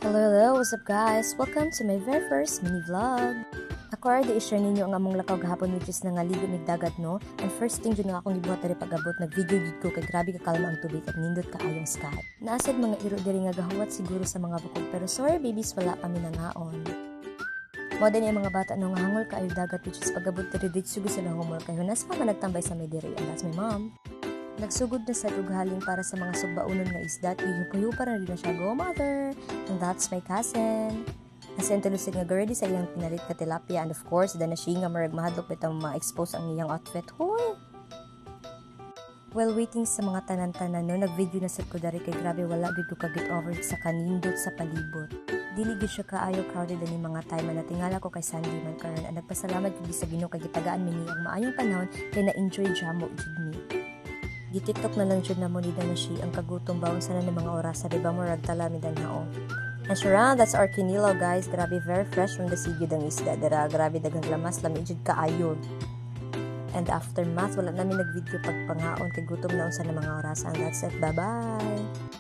Hello, what's up guys? Welcome to my very first mini vlog. Ako ay i-share ninyo ang among lakaw gahapon which is nangaligo mig dagat no. And first thing jud nga akong gibuhat diri pag-abot nag-video gid ko kay grabe ka kalma ang tubig at nindot kaayong sky. Naasad mga iro diri nga gahuwat siguro sa mga bukog pero sorry babies wala kami nangaon. Mo din yung mga bata no nga hangol kaayo dagat which is pag-abot diri dito sila humor kay hunas pa man nagtambay sa may diri and that's my mom. Nagsugod na sa rughalin para sa mga sugbaunon nga isda at yuhupuyo pa rin na siya, go mother! And that's my cousin. As in talusig nga ready sa iyang pinalit ka tilapia and of course, dahil na siya nga marag mahadlok bitang ma-expose ang iyang outfit. Hoy! While waiting sa mga tanan-tanan no, nag-video na sa ko dari kay grabe wala gid ko ka-get over sa kanindot sa palibot. Dili gid siya kaayo crowded ani mga time na tingala ko kay Sandy man karon and nagpasalamat gid sa Ginoo kay gitagaan mi ang maayong panahon kay na-enjoy jamo jud mi. Gitiktok na lang jud na mo ni siya ang kagutom bawon sana ng mga oras sa diba mo ragtala mi danhaon. And sure, that's our kinilaw guys. Grabe very fresh from the sea jud ang isda. Dara grabe daghang lamas lami jud kaayo. And aftermath wala namin nag-video pagpangaon kay gutom na unsa na mga oras. And that's it. Bye-bye.